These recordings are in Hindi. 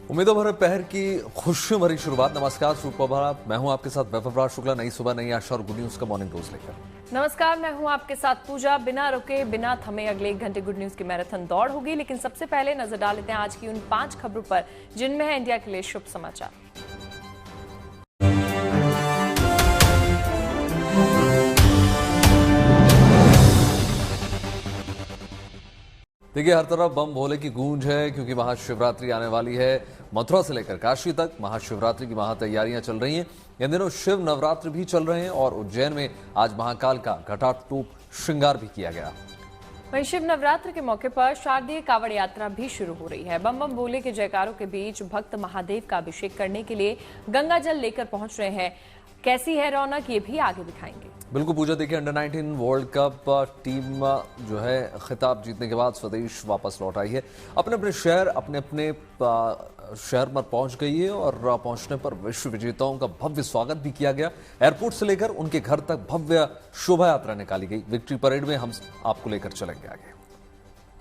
उम्मीदों भरे पहर की खुशियों भरी शुरुआत। नमस्कार, सुप्रभात। मैं हूं आपके साथ वैभव शुक्ला। नई सुबह, नई आशा और गुड न्यूज का मॉर्निंग डोज लेकर। नमस्कार, मैं हूं आपके साथ पूजा। बिना रुके बिना थमे अगले 1 घंटे गुड न्यूज की मैराथन दौड़ होगी, लेकिन सबसे पहले नजर डाल लेते हैं आज की उन 5 खबरों पर जिनमें है इंडिया के लिए शुभ समाचार। देखिए, हर तरफ बम भोले की गूंज है क्योंकि महाशिवरात्रि आने वाली है। मथुरा से लेकर काशी तक महाशिवरात्रि की महातैयारियां चल रही हैं। इन दिनों शिव नवरात्र भी चल रहे हैं और उज्जैन में आज महाकाल का घटाटोप श्रृंगार भी किया गया। वहीं शिव नवरात्र के मौके पर शारदीय कावड़ यात्रा भी शुरू हो रही है। बम बम भोले के जयकारों के बीच भक्त महादेव का अभिषेक करने के लिए गंगा जल लेकर पहुंच रहे हैं। कैसी है रौनक, ये भी आगे दिखाएंगे। बिल्कुल पूजा, देखिए अंडर 19 वर्ल्ड कप टीम जो है खिताब जीतने के बाद स्वदेश वापस लौट आई है। अपने अपने शहर शहर पर पहुंच गई है और पहुंचने पर विश्व विजेताओं का भव्य स्वागत भी किया गया। एयरपोर्ट से लेकर उनके घर तक भव्य शोभा यात्रा निकाली गई। विक्ट्री परेड में हम आपको लेकर चलेंगे आगे।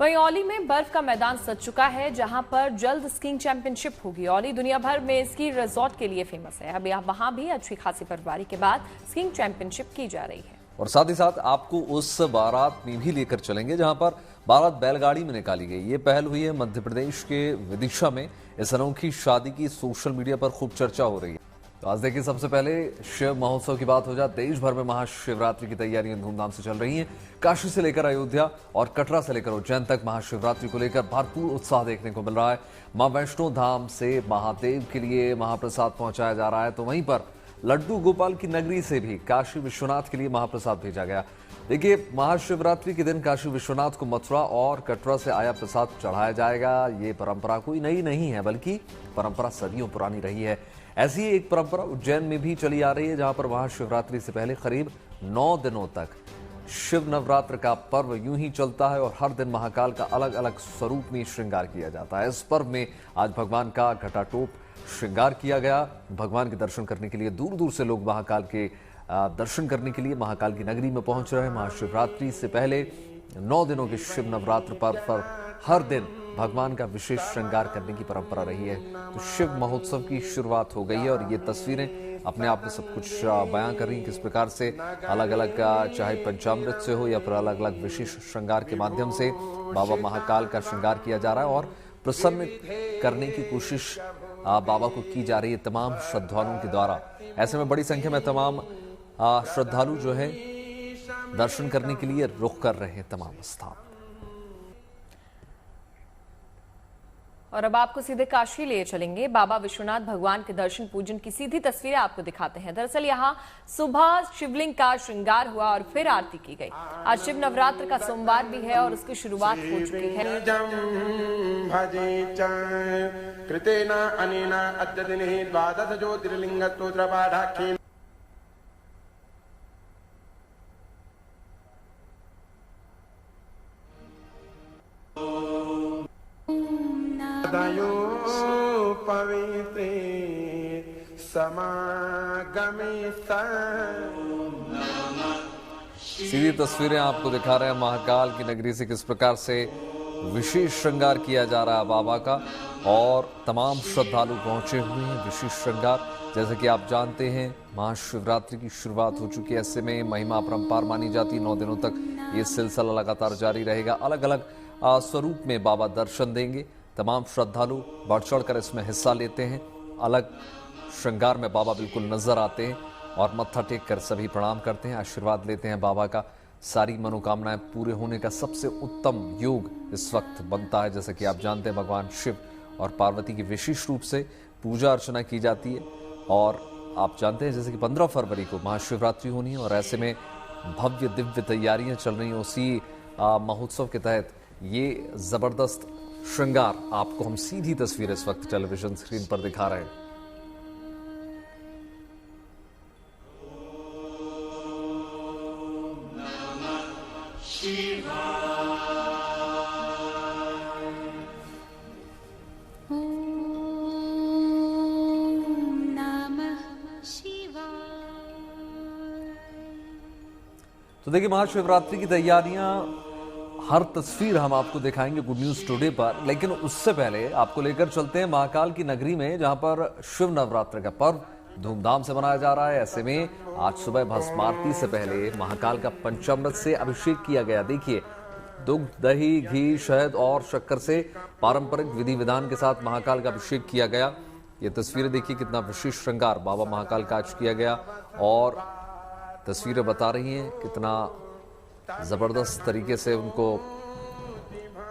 वहीं औली में बर्फ का मैदान सज चुका है, जहां पर जल्द स्कीइंग चैंपियनशिप होगी। औली दुनिया भर में स्की रिजॉर्ट के लिए फेमस है। अब वहां भी अच्छी खासी बर्फबारी के बाद स्कीइंग चैंपियनशिप की जा रही है। और साथ ही साथ आपको उस बारात में भी लेकर चलेंगे जहां पर बारात बैलगाड़ी में निकाली गई। ये पहल हुई है मध्य प्रदेश के विदिशा में। इस अनोखी शादी की सोशल मीडिया पर खूब चर्चा हो रही है। तो आज देखिए, सबसे पहले शिव महोत्सव की बात हो जाए। देश भर में महाशिवरात्रि की तैयारियां धूमधाम से चल रही हैं। काशी से लेकर अयोध्या और कटरा से लेकर उज्जैन तक महाशिवरात्रि को लेकर भरपूर उत्साह देखने को मिल रहा है। मां वैष्णो धाम से महादेव के लिए महाप्रसाद पहुंचाया जा रहा है, तो वहीं पर लड्डू गोपाल की नगरी से भी काशी विश्वनाथ के लिए महाप्रसाद भेजा गया। देखिए, महाशिवरात्रि के दिन काशी विश्वनाथ को मथुरा और कटरा से आया प्रसाद चढ़ाया जाएगा। ये परंपरा कोई नई नहीं है, बल्कि परंपरा सदियों पुरानी रही है। ऐसी ही एक परंपरा उज्जैन में भी चली आ रही है, जहां पर महाशिवरात्रि से पहले करीब 9 दिनों तक शिव नवरात्र का पर्व यूं ही चलता है और हर दिन महाकाल का अलग अलग स्वरूप में श्रृंगार किया जाता है। इस पर्व में आज भगवान का घटाटोप श्रृंगार किया गया। भगवान के दर्शन करने के लिए दूर दूर से लोग महाकाल के दर्शन करने के लिए महाकाल की नगरी में पहुंच रहे हैं। महाशिवरात्रि से पहले 9 दिनों के शिव नवरात्र पर्व पर हर दिन भगवान का विशेष श्रृंगार करने की परंपरा रही है। तो शिव महोत्सव की शुरुआत हो गई है और ये तस्वीरें अपने आप में सब कुछ बयां कर रही हैं, किस प्रकार से अलग अलग चाहे पंचामृत से हो या फिर अलग अलग विशेष श्रृंगार के माध्यम से बाबा महाकाल का श्रृंगार किया जा रहा है और प्रसन्न करने की कोशिश बाबा को की जा रही है तमाम श्रद्धालुओं के द्वारा। ऐसे में बड़ी संख्या में तमाम श्रद्धालु जो है दर्शन करने के लिए रुख कर रहे हैं तमाम स्थान। और अब आपको सीधे काशी लिए चलेंगे। बाबा विश्वनाथ भगवान के दर्शन पूजन की सीधी तस्वीरें आपको दिखाते हैं। दरअसल यहाँ सुबह शिवलिंग का श्रृंगार हुआ और फिर आरती की गई। आज शिव नवरात्र का सोमवार भी है और उसकी शुरुआत हो चुकी है। सीधी तस्वीरें आपको दिखा रहे हैं महाकाल की नगरी से किस प्रकार से विशेष श्रृंगार किया जा रहा है बाबा का और तमाम श्रद्धालु पहुंचे हुए हैं। विशेष श्रृंगार, जैसे कि आप जानते हैं, महाशिवरात्रि की शुरुआत हो चुकी है। ऐसे में महिमा अपरंपार मानी जाती है। 9 दिनों तक ये सिलसिला लगातार जारी रहेगा। अलग अलग स्वरूप में बाबा दर्शन देंगे। तमाम श्रद्धालु बढ़ चढ़ कर इसमें हिस्सा लेते हैं। अलग श्रृंगार में बाबा बिल्कुल नजर आते हैं और मत्था टेक कर सभी प्रणाम करते हैं, आशीर्वाद लेते हैं बाबा का। सारी मनोकामनाएं पूरे होने का सबसे उत्तम योग इस वक्त बनता है। जैसे कि आप जानते हैं, भगवान शिव और पार्वती की विशेष रूप से पूजा अर्चना की जाती है और आप जानते हैं जैसे कि 15 फरवरी को महाशिवरात्रि होनी है और ऐसे में भव्य दिव्य तैयारियां चल रही हैं। उसी महोत्सव के तहत ये जबरदस्त श्रृंगार आपको हम सीधी तस्वीर इस वक्त टेलीविजन स्क्रीन पर दिखा रहे हैं। तो देखिए, महाशिवरात्रि की तैयारियां हर तस्वीर हम आपको दिखाएंगे गुड न्यूज टुडे पर, लेकिन उससे पहले आपको लेकर चलते हैं महाकाल की नगरी में, जहां पर शिव नवरात्र का पर्व धूमधाम से मनाया जा रहा है। ऐसे में आज सुबह भस्म आरती से पहले महाकाल का पंचामृत से अभिषेक किया गया। देखिए, दूध, दही, घी, शहद और शक्कर से पारंपरिक विधि विधान के साथ महाकाल का अभिषेक किया गया। ये तस्वीरें देखिए, कितना विशेष श्रृंगार बाबा महाकाल का आज किया गया और तस्वीरें बता रही हैं कितना जबरदस्त तरीके से उनको,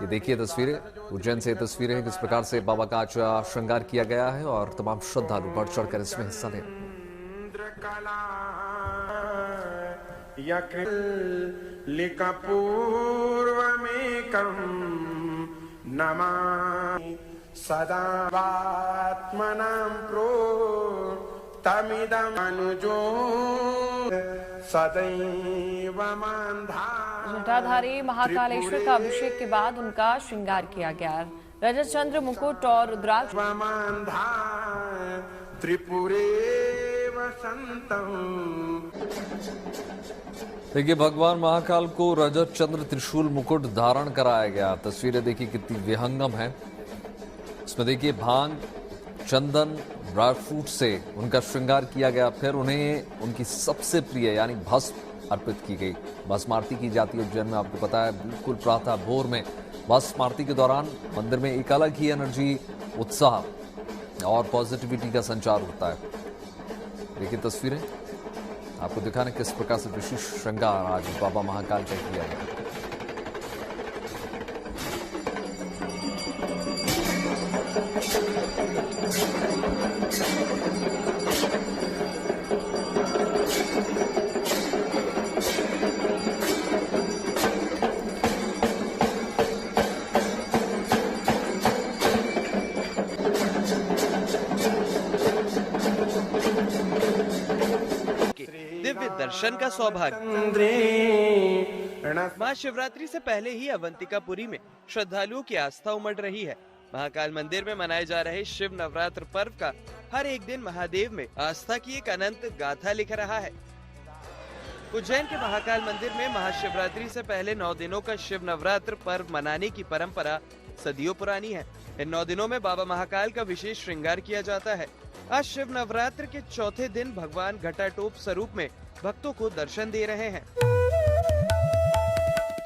ये देखिए तस्वीरें, उज्जैन से तस्वीरें हैं किस प्रकार से बाबा का आज श्रृंगार किया गया है और तमाम श्रद्धालु बढ़ चढ़कर इसमें हिस्सा ले। सदा प्रो तमिदं अनुजो सदैव जटाधारी महाकालेश्वर का अभिषेक के बाद उनका श्रृंगार किया गया। रजत चंद्र, मुकुट और रुद्राक्ष त्रिपुरे वसंतम। देखिए, भगवान महाकाल को रजत चंद्र त्रिशूल मुकुट धारण कराया गया। तस्वीरें देखिए कितनी विहंगम है। इसमें देखिए भांग, चंदन, ड्राई फ्रूट से उनका श्रृंगार किया गया। फिर उन्हें उनकी सबसे प्रिय यानी भस्म अर्पित की गई। भस्म आरती की जाती है उज्जैन में, आपको पता है, बिल्कुल प्रातः भोर में भस्म आरती के दौरान मंदिर में एक अलग ही एनर्जी, उत्साह और पॉजिटिविटी का संचार होता है। देखिए तस्वीरें आपको दिखाने किस प्रकार से विशेष श्रृंगार आज बाबा महाकाल का किया गया। दिव्य दर्शन का सौभाग्य। महाशिवरात्रि से पहले ही अवंतिकापुरी में श्रद्धालुओं की आस्था उमड़ रही है। महाकाल मंदिर में मनाए जा रहे शिव नवरात्र पर्व का हर एक दिन महादेव में आस्था की एक अनंत गाथा लिख रहा है। उज्जैन के महाकाल मंदिर में महाशिवरात्रि से पहले 9 दिनों का शिव नवरात्र पर्व मनाने की परंपरा सदियों पुरानी है। इन 9 दिनों में बाबा महाकाल का विशेष श्रृंगार किया जाता है। आज शिव नवरात्र के चौथे दिन भगवान घटाटोप स्वरूप में भक्तों को दर्शन दे रहे हैं।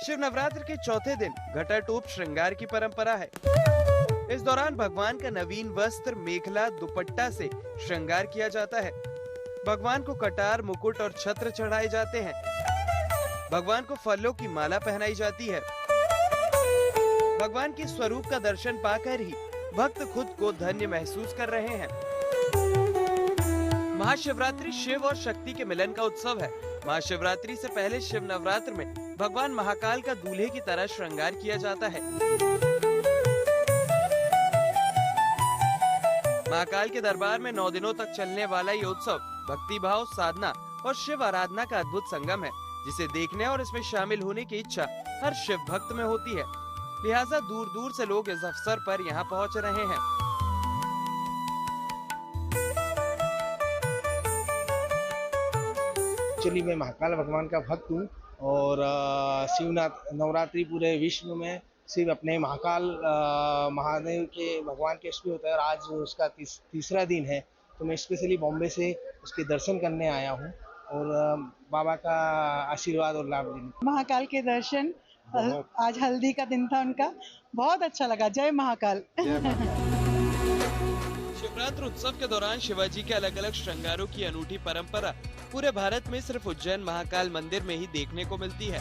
शिव नवरात्र के चौथे दिन घटाटोप श्रृंगार की परंपरा है। इस दौरान भगवान का नवीन वस्त्र, मेखला, दुपट्टा से श्रृंगार किया जाता है। भगवान को कटार, मुकुट और छत्र चढ़ाए जाते हैं। भगवान को फलों की माला पहनाई जाती है। भगवान के स्वरूप का दर्शन पाकर ही भक्त खुद को धन्य महसूस कर रहे हैं। महाशिवरात्रि शिव और शक्ति के मिलन का उत्सव है। महाशिवरात्रि से पहले शिव नवरात्र में भगवान महाकाल का दूल्हे की तरह श्रृंगार किया जाता है। महाकाल के दरबार में 9 दिनों तक चलने वाला ये उत्सव भक्ति भाव, साधना और शिव आराधना का अद्भुत संगम है, जिसे देखने और इसमें शामिल होने की इच्छा हर शिव भक्त में होती है। लिहाजा दूर दूर से लोग इस अवसर पर यहाँ पहुँच रहे हैं। एक्चुअली मैं महाकाल भगवान का भक्त हूँ और शिवनाथ नवरात्रि पूरे विश्व में सिर्फ अपने महाकाल महादेव के भगवान के इसमें होता है और आज उसका तीसरा दिन है, तो मैं स्पेशली बॉम्बे से उसके दर्शन करने आया हूँ और बाबा का आशीर्वाद और लाभ लेने। महाकाल के दर्शन, आज हल्दी का दिन था उनका, बहुत अच्छा लगा। जय महाकाल। शिवरात्रि उत्सव के दौरान शिवाजी के अलग अलग श्रृंगारों की अनूठी परंपरा पूरे भारत में सिर्फ उज्जैन महाकाल मंदिर में ही देखने को मिलती है।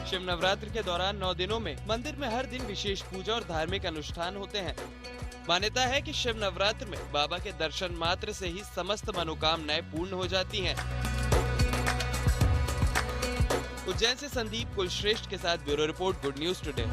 शिव नवरात्र के दौरान 9 दिनों में मंदिर में हर दिन विशेष पूजा और धार्मिक अनुष्ठान होते हैं। मान्यता है कि शिव नवरात्र में बाबा के दर्शन मात्र से ही समस्त मनोकामनाएं पूर्ण हो जाती हैं। उज्जैन से संदीप कुलश्रेष्ठ के साथ bureau report, good news today.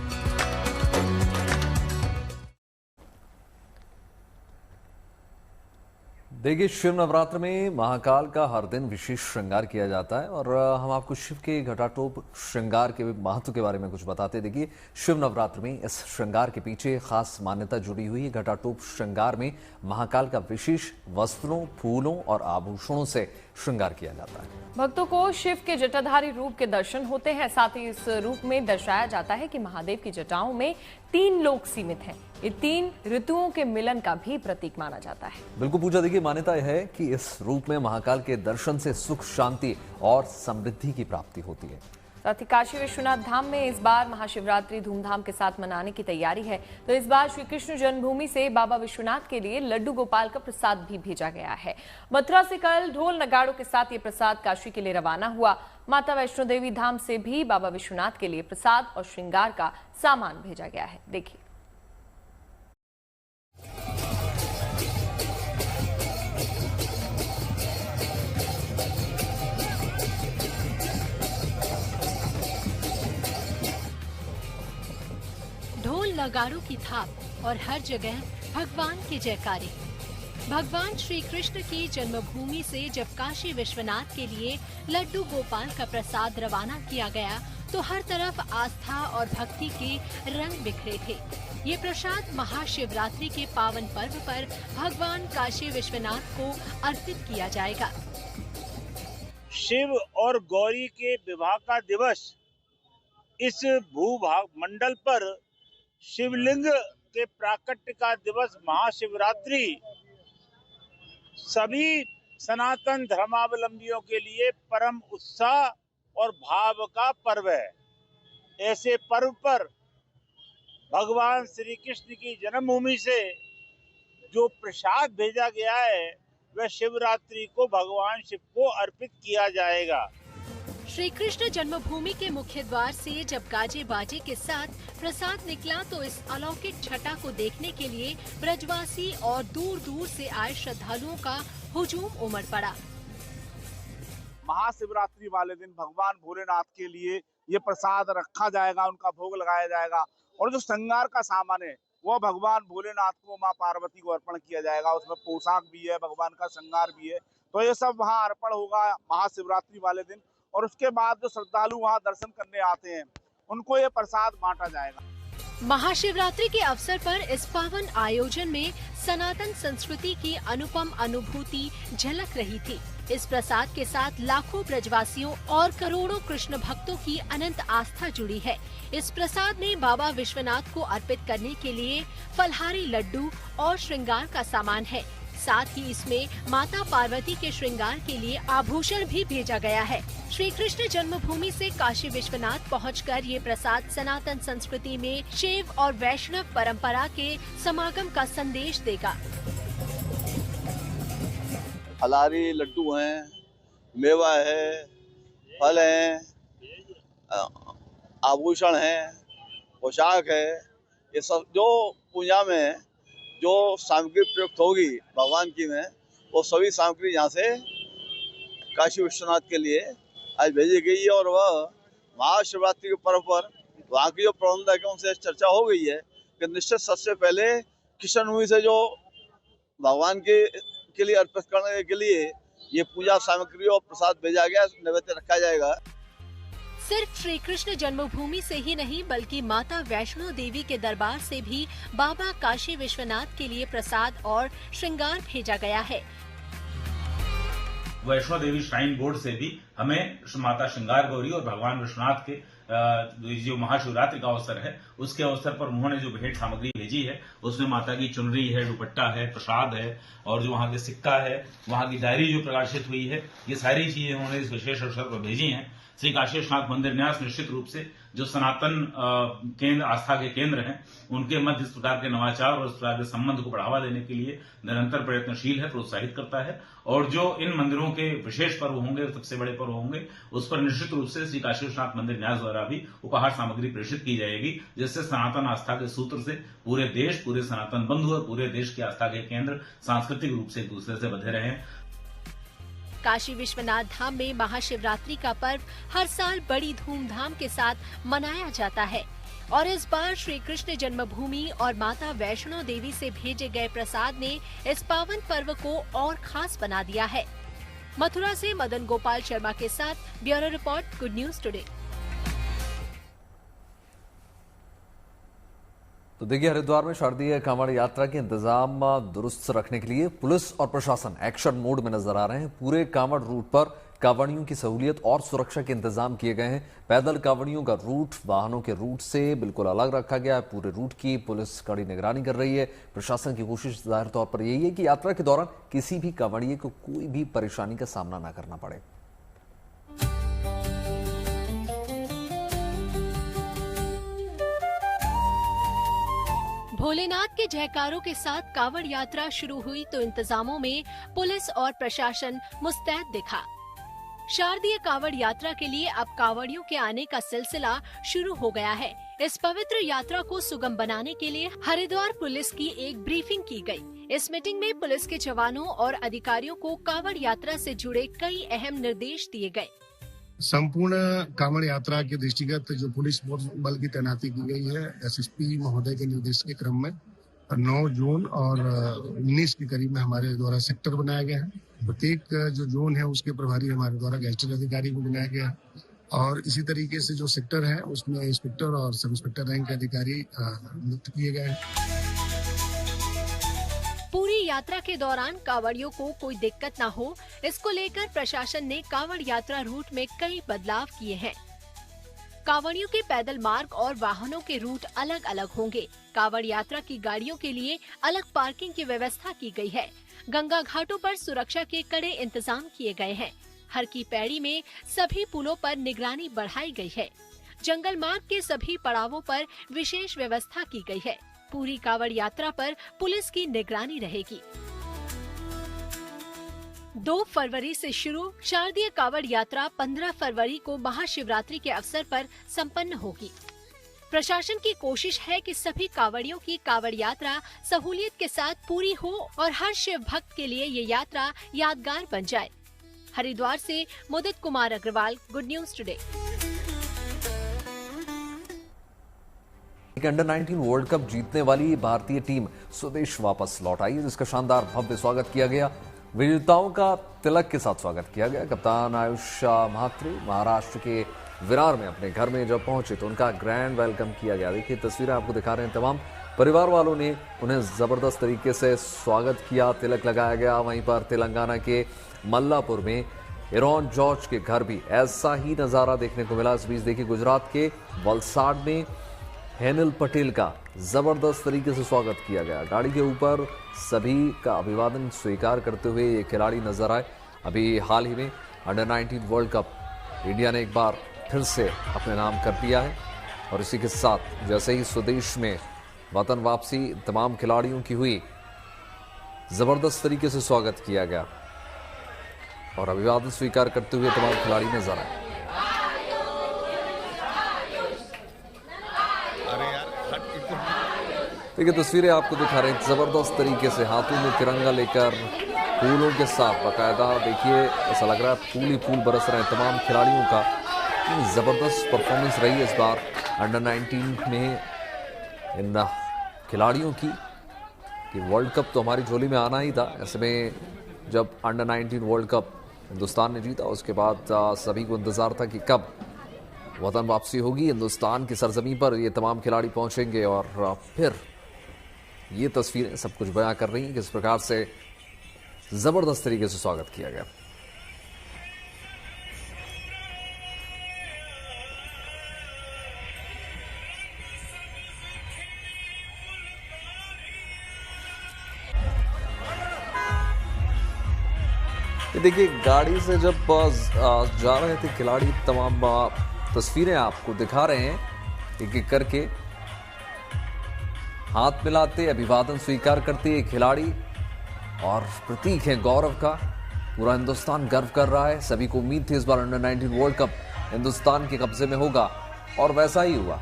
देखिए, शिव नवरात्र में महाकाल का हर दिन विशेष श्रृंगार किया जाता है और हम आपको शिव के घटाटोप श्रृंगार के महत्व के बारे में कुछ बताते हैं। देखिए, शिव नवरात्र में इस श्रृंगार के पीछे खास मान्यता जुड़ी हुई है। घटाटोप श्रृंगार में महाकाल का विशेष वस्त्रों, फूलों और आभूषणों से श्रृंगार किया जाता है। भक्तों को शिव के जटाधारी रूप के दर्शन होते हैं। साथ ही इस रूप में दर्शाया जाता है कि महादेव की जटाओं में 3 लोक सीमित हैं। ये 3 ऋतुओं के मिलन का भी प्रतीक माना जाता है। बिल्कुल पूजा, देखिए मान्यता यह है कि इस रूप में महाकाल के दर्शन से सुख, शांति और समृद्धि की प्राप्ति होती है। साथ ही काशी विश्वनाथ धाम में इस बार महाशिवरात्रि धूमधाम के साथ मनाने की तैयारी है। तो इस बार श्री कृष्ण जन्मभूमि से बाबा विश्वनाथ के लिए लड्डू गोपाल का प्रसाद भी भेजा गया है। मथुरा से कल ढोल नगाड़ों के साथ ये प्रसाद काशी के लिए रवाना हुआ। माता वैष्णो देवी धाम से भी बाबा विश्वनाथ के लिए प्रसाद और श्रृंगार का सामान भेजा गया है। देखिए, ढोल नगाड़ों की थाप और हर जगह भगवान के जयकारे। भगवान श्री कृष्ण की जन्मभूमि से जब काशी विश्वनाथ के लिए लड्डू गोपाल का प्रसाद रवाना किया गया तो हर तरफ आस्था और भक्ति के रंग बिखरे थे। ये प्रसाद महाशिवरात्रि के पावन पर्व पर भगवान काशी विश्वनाथ को अर्पित किया जाएगा। शिव और गौरी के विवाह का दिवस इस भूभाग मंडल पर शिवलिंग के प्राकट्य का दिवस महाशिवरात्रि सभी सनातन धर्मावलंबियों के लिए परम उत्साह और भाव का पर्व है। ऐसे पर्व पर भगवान श्री कृष्ण की जन्मभूमि से जो प्रसाद भेजा गया है वह शिवरात्रि को भगवान शिव को अर्पित किया जाएगा। श्री कृष्ण जन्मभूमि के मुख्य द्वार से जब गाजे बाजे के साथ प्रसाद निकला तो इस अलौकिक छटा को देखने के लिए ब्रजवासी और दूर दूर से आए श्रद्धालुओं का हुजूम उमड़ पड़ा। महाशिवरात्रि वाले दिन भगवान भोलेनाथ के लिए ये प्रसाद रखा जाएगा, उनका भोग लगाया जाएगा और जो श्रृंगार का सामान है वो भगवान भोलेनाथ को माँ पार्वती को अर्पण किया जाएगा। उसमें पोशाक भी है, भगवान का श्रृंगार भी है, तो ये सब वहाँ अर्पण होगा महाशिवरात्रि वाले दिन। और उसके बाद जो श्रद्धालु वहाँ दर्शन करने आते हैं उनको ये प्रसाद बांटा जाएगा। महाशिवरात्रि के अवसर पर इस पावन आयोजन में सनातन संस्कृति की अनुपम अनुभूति झलक रही थी। इस प्रसाद के साथ लाखों ब्रजवासियों और करोड़ों कृष्ण भक्तों की अनंत आस्था जुड़ी है। इस प्रसाद में बाबा विश्वनाथ को अर्पित करने के लिए फलहारी लड्डू और श्रृंगार का सामान है। साथ ही इसमें माता पार्वती के श्रृंगार के लिए आभूषण भी भेजा गया है। श्री कृष्ण जन्मभूमि से काशी विश्वनाथ पहुंचकर ये प्रसाद सनातन संस्कृति में शैव और वैष्णव परंपरा के समागम का संदेश देगा। फलारी लड्डू हैं, मेवा है, फल हैं, आभूषण हैं, पोशाक है, ये सब जो पूजा में जो सामग्री प्रयुक्त होगी भगवान की में वो सभी सामग्री यहाँ से काशी विश्वनाथ के लिए आज भेजी गई है। और वह महाशिवरात्रि के पर्व पर वहाँ की जो प्रबंधक है उनसे चर्चा हो गई है कि निश्चित सबसे पहले किशन भूमि से जो भगवान के लिए अर्पित करने के लिए ये पूजा सामग्री और प्रसाद भेजा गया, नैवेद्य रखा जाएगा। सिर्फ श्री कृष्ण जन्मभूमि से ही नहीं बल्कि माता वैष्णो देवी के दरबार से भी बाबा काशी विश्वनाथ के लिए प्रसाद और श्रृंगार भेजा गया है। वैष्णो देवी श्राइन बोर्ड से भी हमें माता श्रृंगार गौरी और भगवान विश्वनाथ के जो महाशिवरात्रि का अवसर है उसके अवसर पर उन्होंने जो भेंट सामग्री भेजी है उसमें माता की चुनरी है, दुपट्टा है, प्रसाद है और जो वहाँ के सिक्का है, वहाँ की डायरी जो प्रकाशित हुई है, ये सारी चीजें उन्होंने इस विशेष अवसर पर भेजी हैं। श्री काशी विश्वनाथ मंदिर न्यास निश्चित रूप से जो सनातन केंद्र आस्था के केंद्र हैं उनके मध्य इस प्रकार के नवाचार और इस प्रकार के संबंध को बढ़ावा देने के लिए निरंतर प्रयत्नशील है, प्रोत्साहित करता है। और जो इन मंदिरों के विशेष पर्व होंगे, सबसे बड़े पर्व होंगे, उस पर निश्चित रूप से श्री काशी विश्वनाथ मंदिर न्यास द्वारा भी उपहार सामग्री प्रेषित की जाएगी, जिससे सनातन आस्था के सूत्र से पूरे देश, पूरे सनातन बंधु और पूरे देश की आस्था के केंद्र सांस्कृतिक रूप से एक दूसरे से बंधे रहे। काशी विश्वनाथ धाम में महाशिवरात्रि का पर्व हर साल बड़ी धूमधाम के साथ मनाया जाता है। और इस बार श्री कृष्ण जन्मभूमि और माता वैष्णो देवी से भेजे गए प्रसाद ने इस पावन पर्व को और खास बना दिया है। मथुरा से मदन गोपाल शर्मा के साथ bureau report, good news today. तो देखिए, हरिद्वार में शारदीय कांवड़ यात्रा के इंतजाम दुरुस्त रखने के लिए पुलिस और प्रशासन एक्शन मोड में नजर आ रहे हैं। पूरे कांवड़ रूट पर कांवड़ियों की सहूलियत और सुरक्षा के इंतजाम किए गए हैं। पैदल कांवड़ियों का रूट वाहनों के रूट से बिल्कुल अलग रखा गया है। पूरे रूट की पुलिस कड़ी निगरानी कर रही है। प्रशासन की कोशिश जाहिर तौर पर यही है कि यात्रा के दौरान किसी भी कांवड़िए को कोई भी परेशानी का सामना न करना पड़े। भोलेनाथ के जयकारों के साथ कांवड़ यात्रा शुरू हुई तो इंतजामों में पुलिस और प्रशासन मुस्तैद दिखा। शारदीय कांवड़ यात्रा के लिए अब कांवड़ियों के आने का सिलसिला शुरू हो गया है। इस पवित्र यात्रा को सुगम बनाने के लिए हरिद्वार पुलिस की एक ब्रीफिंग की गई। इस मीटिंग में पुलिस के जवानों और अधिकारियों को कांवड़ यात्रा से जुड़े कई अहम निर्देश दिए गए। संपूर्ण कांवड़ यात्रा के दृष्टिगत जो पुलिस बल की तैनाती की गई है एसएसपी महोदय के निर्देश के क्रम में 9 जोन और 19 के करीब में हमारे द्वारा सेक्टर बनाया गया है। प्रत्येक जो जोन है उसके प्रभारी हमारे द्वारा गैजेटेड अधिकारी को बनाया गया है और इसी तरीके से जो सेक्टर है उसमें इंस्पेक्टर और सब इंस्पेक्टर रैंक के अधिकारी नियुक्त किए गए हैं। पूरी यात्रा के दौरान कांवड़ियों को कोई दिक्कत न हो, इसको लेकर प्रशासन ने कांवड़ यात्रा रूट में कई बदलाव किए हैं। कांवड़ियों के पैदल मार्ग और वाहनों के रूट अलग अलग होंगे। कांवड़ यात्रा की गाड़ियों के लिए अलग पार्किंग की व्यवस्था की गई है। गंगा घाटों पर सुरक्षा के कड़े इंतजाम किए गए हैं। हर की पैड़ी में सभी पुलों पर निगरानी बढ़ाई गई है। जंगल मार्ग के सभी पड़ावों पर विशेष व्यवस्था की गई है। पूरी कांवड़ यात्रा पर पुलिस की निगरानी रहेगी। 2 फरवरी से शुरू शारदीय कांवड़ यात्रा 15 फरवरी को महाशिवरात्रि के अवसर पर संपन्न होगी। प्रशासन की कोशिश है कि सभी कांवड़ियों की कांवड़ यात्रा सहूलियत के साथ पूरी हो और हर शिव भक्त के लिए ये यात्रा यादगार बन जाए। हरिद्वार से Mudit Kumar Agarwal, good news today. Under 19 world cup जीतने वाली भारतीय टीम स्वदेश वापस लौट आई, जिसका शानदार भव्य स्वागत किया गया। विजेताओं का तिलक के साथ स्वागत किया गया। कप्तान आयुष महात्री महाराष्ट्र के विरार में अपने घर में जब पहुंचे तो उनका ग्रैंड वेलकम किया गया। देखिए तस्वीरें आपको दिखा रहे हैं। तमाम परिवार वालों ने उन्हें जबरदस्त तरीके से स्वागत किया, तिलक लगाया गया। वहीं पर तेलंगाना के मल्लापुर में एरॉन जॉर्ज के घर भी ऐसा ही नजारा देखने को मिला। इस बीच देखिए गुजरात के वलसाड में हेनिल पटेल का जबरदस्त तरीके से स्वागत किया गया। गाड़ी के ऊपर सभी का अभिवादन स्वीकार करते हुए ये खिलाड़ी नजर आए। अभी हाल ही में अंडर 19 वर्ल्ड कप इंडिया ने एक बार फिर से अपने नाम कर दिया है और इसी के साथ जैसे ही स्वदेश में वतन वापसी तमाम खिलाड़ियों की हुई, जबरदस्त तरीके से स्वागत किया गया और अभिवादन स्वीकार करते हुए तमाम खिलाड़ी नजर आए। देखिए तस्वीरें आपको दिखा रहे हैं जबरदस्त तरीके से हाथों में तिरंगा लेकर फूलों के साथ बाकायदा। देखिए ऐसा लग रहा है फूल ही फूल बरस रहे हैं तमाम खिलाड़ियों का। जबरदस्त परफॉर्मेंस रही है इस बार अंडर 19 में इन खिलाड़ियों की कि वर्ल्ड कप तो हमारी झोली में आना ही था। ऐसे में जब अंडर 19 वर्ल्ड कप हिंदुस्तान ने जीता उसके बाद सभी को इंतजार था कि कब वतन वापसी होगी, हिंदुस्तान की सरजमी पर ये तमाम खिलाड़ी पहुंचेंगे और फिर ये तस्वीरें सब कुछ बयां कर रही हैं किस प्रकार से जबरदस्त तरीके से स्वागत किया गया। देखिए गाड़ी से जब जा रहे थे खिलाड़ी, तमाम तस्वीरें आपको दिखा रहे हैं एक एक करके। हाथ मिलाते अभिवादन स्वीकार करते ये खिलाड़ी और प्रतीक है गौरव का। पूरा हिंदुस्तान गर्व कर रहा है। सभी को उम्मीद थी इस बार अंडर 19 वर्ल्ड कप हिंदुस्तान के कब्जे में होगा और वैसा ही हुआ।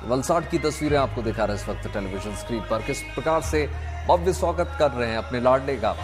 वलसाड की तस्वीरें आपको दिखा रहे हैं इस वक्त टेलीविजन स्क्रीन पर, किस प्रकार से भव्य स्वागत कर रहे हैं अपने लाडले का।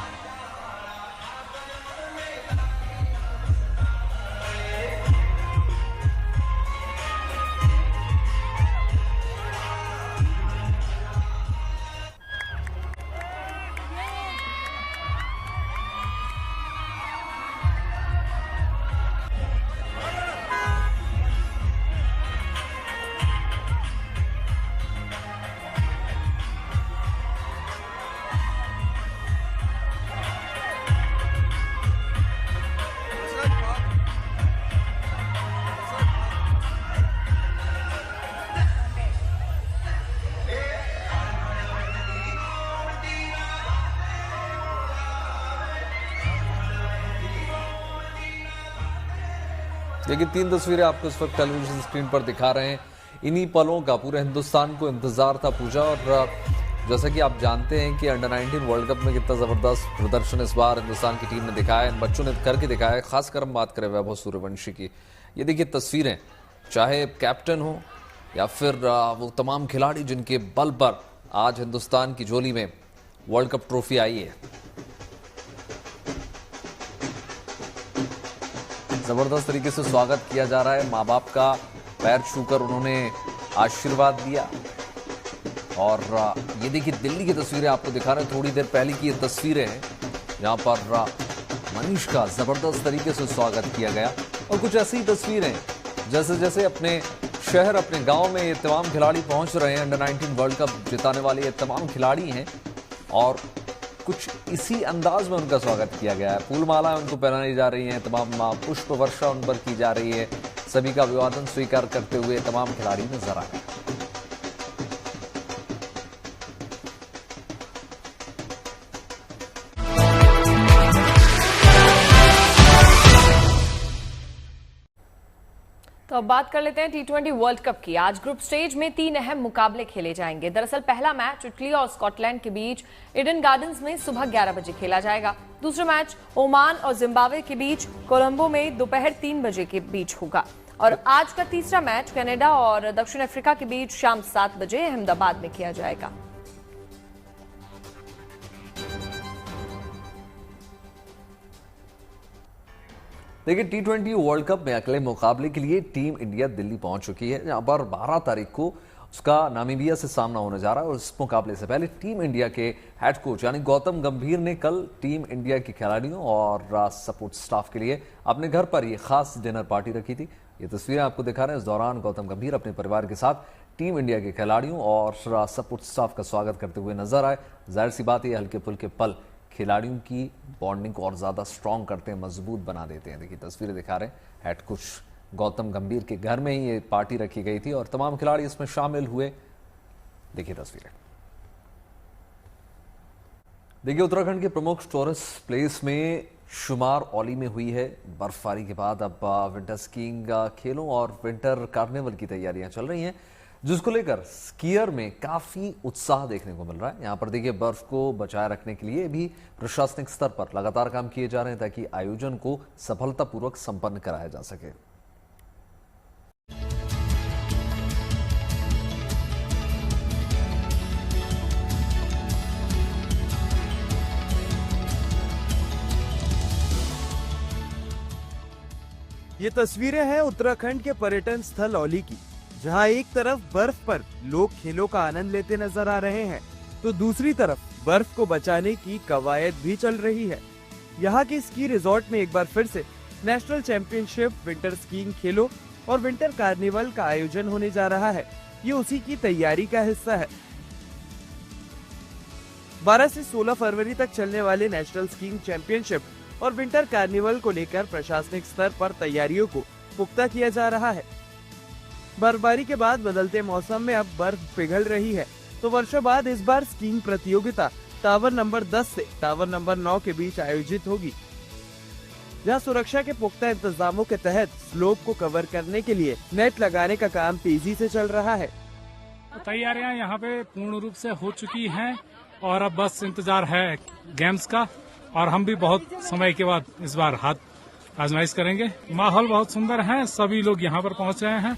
देखिए 3 तस्वीरें आपको इस वक्त टेलीविजन स्क्रीन पर दिखा रहे हैं। इन्हीं पलों का पूरे हिंदुस्तान को इंतजार था पूजा। और जैसा कि आप जानते हैं कि अंडर 19 वर्ल्ड कप में कितना जबरदस्त प्रदर्शन इस बार हिंदुस्तान की टीम ने दिखाया है, इन बच्चों ने करके दिखाया है। खासकर हम बात करें वैभव सूर्यवंशी की, ये देखिए तस्वीरें, चाहे कैप्टन हो या फिर वो तमाम खिलाड़ी जिनके बल पर आज हिंदुस्तान की झोली में वर्ल्ड कप ट्रॉफी आई है। जबरदस्त तरीके से स्वागत किया जा रहा है। माँ बाप का पैर छूकर उन्होंने आशीर्वाद दिया। और ये देखिए दिल्ली की तस्वीरें आपको दिखा रहे हैं, थोड़ी देर पहले की ये तस्वीरें हैं जहां पर मनीष का जबरदस्त तरीके से स्वागत किया गया। और कुछ ऐसी तस्वीरें जैसे जैसे अपने शहर, अपने गांव में ये तमाम खिलाड़ी पहुंच रहे हैं, अंडर 19 वर्ल्ड कप जिताने वाले ये तमाम खिलाड़ी हैं, और कुछ इसी अंदाज में उनका स्वागत किया गया है। फूलमाला उनको पहनाई जा रही है, तमाम पुष्प वर्षा उन पर की जा रही है, सभी का अभिवादन स्वीकार करते हुए तमाम खिलाड़ी नजर आए। तो अब बात कर लेते हैं T20 वर्ल्ड कप की। आज ग्रुप स्टेज में 3 अहम मुकाबले खेले जाएंगे। दरअसल पहला मैच इटली और स्कॉटलैंड के बीच ईडन गार्डन्स में सुबह 11 बजे खेला जाएगा। दूसरा मैच ओमान और जिम्बाब्वे के बीच कोलंबो में दोपहर 3 बजे के बीच होगा। और आज का तीसरा मैच कनाडा और दक्षिण अफ्रीका के बीच शाम 7 बजे अहमदाबाद में किया जाएगा। देखिए T20 वर्ल्ड कप में अगले मुकाबले के लिए टीम इंडिया दिल्ली पहुंच चुकी है, जहां पर 12 तारीख को उसका नामीबिया से सामना होने जा रहा है। और इस मुकाबले से पहले टीम इंडिया के हेड कोच यानी गौतम गंभीर ने कल टीम इंडिया के खिलाड़ियों और सपोर्ट स्टाफ के लिए अपने घर पर ये खास डिनर पार्टी रखी थी। ये तस्वीरें आपको दिखा रहे हैं। इस दौरान गौतम गंभीर अपने परिवार के साथ टीम इंडिया के खिलाड़ियों और सपोर्ट स्टाफ का स्वागत करते हुए नजर आए। जाहिर सी बात है, हल्के फुल्के पल खिलाड़ियों की बॉन्डिंग को और ज्यादा स्ट्रॉन्ग करते हैं, मजबूत बना देते हैं। देखिए तस्वीरें दिखा रहे हैं, हेड कोच गौतम गंभीर के घर में ही ये पार्टी रखी गई थी और तमाम खिलाड़ी इसमें शामिल हुए। देखिए तस्वीरें। देखिए उत्तराखंड के प्रमुख टूरिस्ट प्लेस में शुमार औली में हुई है बर्फबारी के बाद अब विंटर स्कीइंग खेलों और विंटर कार्निवल की तैयारियां चल रही हैं, जिसको लेकर स्कीयर में काफी उत्साह देखने को मिल रहा है। यहां पर देखिए बर्फ को बचाए रखने के लिए भी प्रशासनिक स्तर पर लगातार काम किए जा रहे हैं ताकि आयोजन को सफलतापूर्वक संपन्न कराया जा सके। ये तस्वीरें हैं उत्तराखंड के पर्यटन स्थल औली की, जहां एक तरफ बर्फ पर लोग खेलों का आनंद लेते नजर आ रहे हैं, तो दूसरी तरफ बर्फ को बचाने की कवायद भी चल रही है। यहाँ के स्की रिजॉर्ट में एक बार फिर से नेशनल चैंपियनशिप, विंटर स्कीइंग खेलों और विंटर कार्निवल का आयोजन होने जा रहा है। ये उसी की तैयारी का हिस्सा है। 12 से 16 फरवरी तक चलने वाले नेशनल स्कीइंग चैंपियनशिप और विंटर कार्निवल को लेकर प्रशासनिक स्तर पर तैयारियों को पुख्ता किया जा रहा है। बर्फबारी के बाद बदलते मौसम में अब बर्फ पिघल रही है, तो वर्षों बाद इस बार स्कीइंग प्रतियोगिता टावर नंबर 10 से टावर नंबर 9 के बीच आयोजित होगी, जहां सुरक्षा के पुख्ता इंतजामों के तहत स्लोप को कवर करने के लिए नेट लगाने का काम तेजी से चल रहा है। तैयारियां यहाँ पे पूर्ण रूप से हो चुकी हैं और अब बस इंतजार है गेम्स का, और हम भी बहुत समय के बाद इस बार हाथ आजमाइश करेंगे। माहौल बहुत सुंदर है, सभी लोग यहाँ पर पहुँच रहे हैं।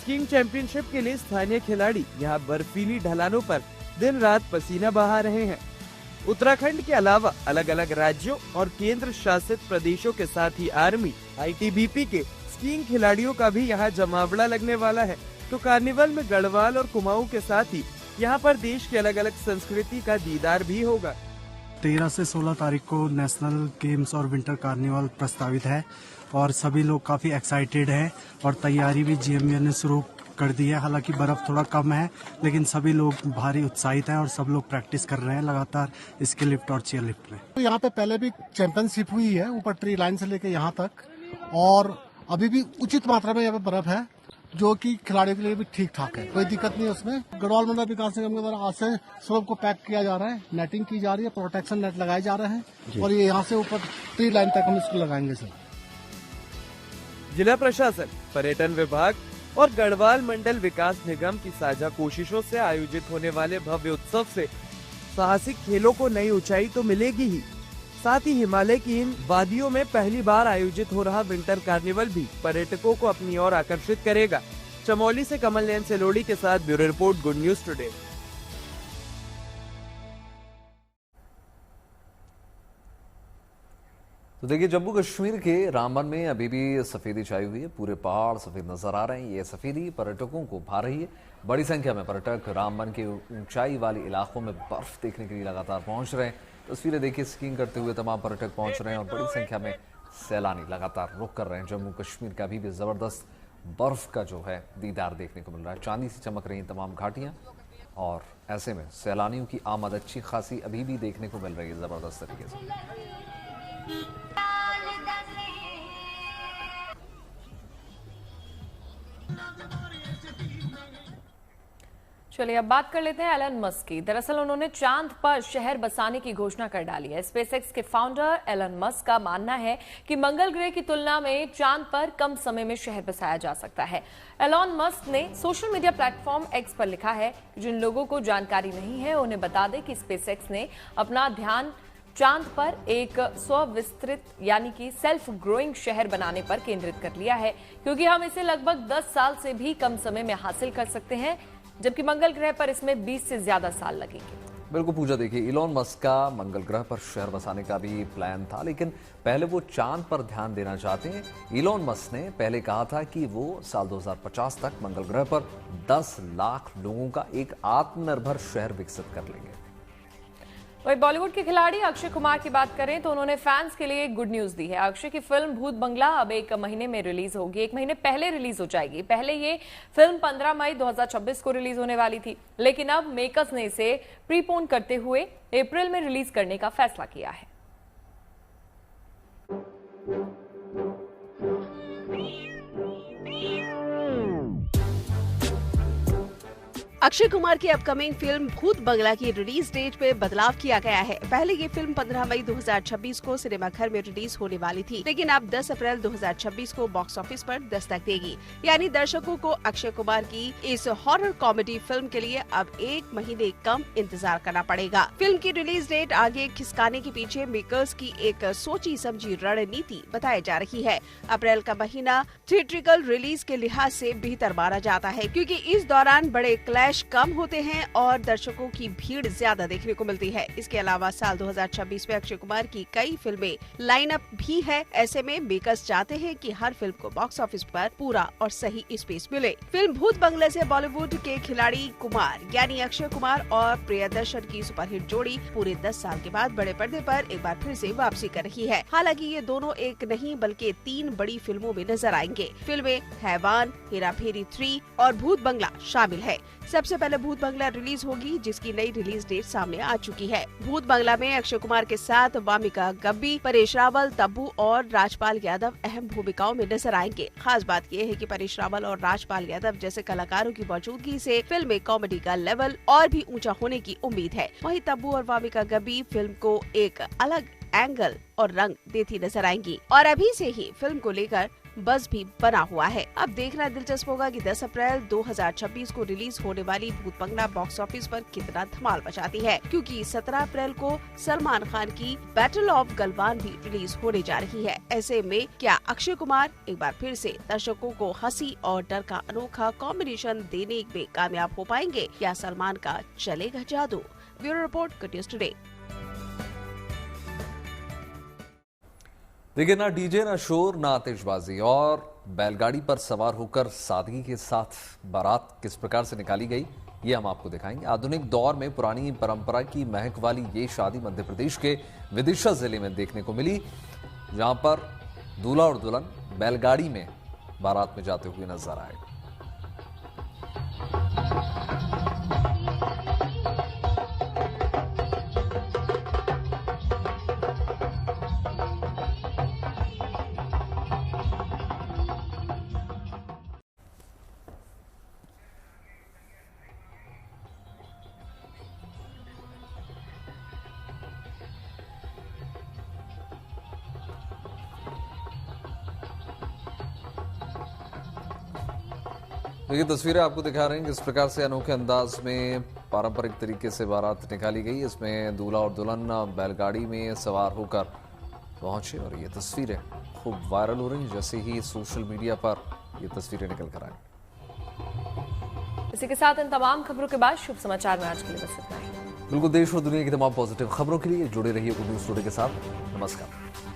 स्कीइंग चैंपियनशिप के लिए स्थानीय खिलाड़ी यहाँ बर्फीली ढलानों पर दिन रात पसीना बहा रहे हैं। उत्तराखंड के अलावा अलग अलग राज्यों और केंद्र शासित प्रदेशों के साथ ही आर्मी, ITBP के स्कीइंग खिलाड़ियों का भी यहाँ जमावड़ा लगने वाला है। तो कार्निवल में गढ़वाल और कुमाऊं के साथ ही यहाँ पर देश के अलग अलग संस्कृति का दीदार भी होगा। 13 से 16 तारीख को नेशनल गेम्स और विंटर कार्निवल प्रस्तावित है और सभी लोग काफी एक्साइटेड हैं और तैयारी भी GMU ने शुरू कर दी है। हालांकि बर्फ थोड़ा कम है, लेकिन सभी लोग भारी उत्साहित हैं और सब लोग प्रैक्टिस कर रहे हैं लगातार इसके लिफ्ट और चेयर लिफ्ट में। तो यहाँ पे पहले भी चैंपियनशिप हुई है ऊपर ट्री लाइन से लेके यहाँ तक, और अभी भी उचित मात्रा में यहाँ पे बर्फ है जो कि खिलाड़ियों के लिए भी ठीक ठाक है, कोई दिक्कत नहीं है उसमें। गढ़वाल मंडल विकास निगम के द्वारा आज से स्लोप को पैक किया जा रहा है, नेटिंग की जा रही है, प्रोटेक्शन नेट लगाए जा रहे हैं और ये यहाँ से ऊपर ट्री लाइन तक हम इसको लगाएंगे सर। जिला प्रशासन, पर्यटन विभाग और गढ़वाल मंडल विकास निगम की साझा कोशिशों से आयोजित होने वाले भव्य उत्सव से साहसिक खेलों को नई ऊंचाई तो मिलेगी ही, साथ ही हिमालय की इन वादियों में पहली बार आयोजित हो रहा विंटर कार्निवल भी पर्यटकों को अपनी ओर आकर्षित करेगा। चमोली से कमल नयन सेलोड़ी के साथ bureau report, good news today. तो देखिए, जम्मू कश्मीर के रामबन में अभी भी सफेदी छाई हुई है। पूरे पहाड़ सफेद नजर आ रहे हैं। ये सफेदी पर्यटकों को भा रही है। बड़ी संख्या में पर्यटक रामबन के ऊंचाई वाले इलाकों में बर्फ देखने के लिए लगातार पहुंच रहे हैं। तस्वीरें देखिए, स्कीइंग करते हुए तमाम पर्यटक पहुंच रहे हैं और बड़ी संख्या में सैलानी लगातार रुक कर रहे हैं। जम्मू कश्मीर का अभी भी जबरदस्त बर्फ का जो है दीदार देखने को मिल रहा है। चांदी से चमक रही तमाम घाटियां और ऐसे में सैलानियों की आमद अच्छी खासी अभी भी देखने को मिल रही है जबरदस्त तरीके से। चलिए अब बात कर लेते हैं एलन मस्क की। दरअसल उन्होंने चांद पर शहर बसाने की घोषणा कर डाली है। स्पेसएक्स के फाउंडर एलन मस्क का मानना है कि मंगल ग्रह की तुलना में चांद पर कम समय में शहर बसाया जा सकता है। एलन मस्क ने सोशल मीडिया प्लेटफॉर्म एक्स पर लिखा है कि जिन लोगों को जानकारी नहीं है उन्हें बता दें कि स्पेसएक्स ने अपना ध्यान चांद पर एक स्वविस्तृत यानी कि सेल्फ ग्रोइंग शहर बनाने पर केंद्रित कर लिया है, क्योंकि हम इसे लगभग 10 साल से भी कम समय में हासिल कर सकते हैं, जबकि मंगल ग्रह पर इसमें 20 से ज्यादा साल लगेंगे। बिल्कुल पूजा, देखिए इलॉन मस्क का मंगल ग्रह पर शहर बसाने का भी प्लान था, लेकिन पहले वो चांद पर ध्यान देना चाहते हैं। इलॉन मस्क ने पहले कहा था कि वो साल 2050 तक मंगल ग्रह पर 10 लाख लोगों का एक आत्मनिर्भर शहर विकसित कर लेंगे। वही बॉलीवुड के खिलाड़ी अक्षय कुमार की बात करें तो उन्होंने फैंस के लिए गुड न्यूज दी है। अक्षय की फिल्म भूत बंगला अब 1 महीने में रिलीज होगी। 1 महीने पहले रिलीज हो जाएगी। पहले ये फिल्म 15 मई 2026 को रिलीज होने वाली थी, लेकिन अब मेकर्स ने इसे प्रीपोन करते हुए अप्रैल में रिलीज करने का फैसला किया है। अक्षय कुमार की अपकमिंग फिल्म भूत बंगला की रिलीज डेट में बदलाव किया गया है। पहले ये फिल्म 15 मई 2026 को सिनेमाघर में रिलीज होने वाली थी, लेकिन अब 10 अप्रैल 2026 को बॉक्स ऑफिस पर दस्तक देगी। यानी दर्शकों को अक्षय कुमार की इस हॉरर कॉमेडी फिल्म के लिए अब 1 महीने कम इंतजार करना पड़ेगा। फिल्म की रिलीज डेट आगे खिसकाने के पीछे मेकर्स की एक सोची समझी रणनीति बताई जा रही है। अप्रैल का महीना थिएट्रिकल रिलीज के लिहाज से बेहतर माना जाता है, क्योंकि इस दौरान बड़े क्लैश कम होते हैं और दर्शकों की भीड़ ज्यादा देखने को मिलती है। इसके अलावा साल 2026 में अक्षय कुमार की कई फिल्में लाइनअप भी है। ऐसे में मेकर्स चाहते हैं कि हर फिल्म को बॉक्स ऑफिस पर पूरा और सही स्पेस मिले। फिल्म भूत बंगले से बॉलीवुड के खिलाड़ी कुमार यानी अक्षय कुमार और प्रियदर्शन की सुपरहिट जोड़ी पूरे 10 साल के बाद बड़े पर्दे पर एक बार फिर से वापसी कर रही है। हालांकि ये दोनों एक नहीं बल्कि 3 बड़ी फिल्मों में नजर आएंगे। फिल्में हैवान, हेरा फेरी 3 और भूत बंगला शामिल है। सबसे पहले भूत बंगला रिलीज होगी, जिसकी नई रिलीज डेट सामने आ चुकी है। भूत बंगला में अक्षय कुमार के साथ वामिका गब्बी, परेश रावल, तब्बू और राजपाल यादव अहम भूमिकाओं में नजर आएंगे। खास बात यह है कि परेश रावल और राजपाल यादव जैसे कलाकारों की मौजूदगी से फिल्म में कॉमेडी का लेवल और भी ऊंचा होने की उम्मीद है। वहीं तब्बू और वामिका गब्बी फिल्म को एक अलग एंगल और रंग देती नजर आएंगी और अभी से ही फिल्म को लेकर बज़ भी बना हुआ है। अब देखना दिलचस्प होगा कि 10 अप्रैल 2026 को रिलीज होने वाली भूत बंगला बॉक्स ऑफिस पर कितना धमाल मचाती है, क्योंकि 17 अप्रैल को सलमान खान की बैटल ऑफ गलवान भी रिलीज होने जा रही है। ऐसे में क्या अक्षय कुमार एक बार फिर से दर्शकों को हंसी और डर का अनोखा कॉम्बिनेशन देने में कामयाब हो पाएंगे या सलमान का चलेगा जादू? Bureau report, good news today. देखिए, ना डीजे, ना शोर, ना आतिशबाजी और बैलगाड़ी पर सवार होकर सादगी के साथ बारात किस प्रकार से निकाली गई, ये हम आपको दिखाएंगे। आधुनिक दौर में पुरानी परंपरा की महक वाली ये शादी मध्य प्रदेश के विदिशा जिले में देखने को मिली, जहां पर दूल्हा और दुल्हन बैलगाड़ी में बारात में जाते हुए नजर आए। तो ये तस्वीरें आपको दिखा रहे हैं किस प्रकार से अनोखे अंदाज में पारंपरिक तरीके से बारात निकाली गई। इसमें दूल्हा और दुल्हन बैलगाड़ी में सवार होकर पहुंचे और ये तस्वीरें खूब वायरल हो रही हैं जैसे ही सोशल मीडिया पर ये तस्वीरें निकल कर आई। इसी के साथ इन तमाम खबरों के बाद शुभ समाचार में आज के लिए बस इतना ही। बिल्कुल, देश और दुनिया की तमाम पॉजिटिव खबरों के लिए जुड़े रहिए उन्नीस टुडे के साथ। नमस्कार।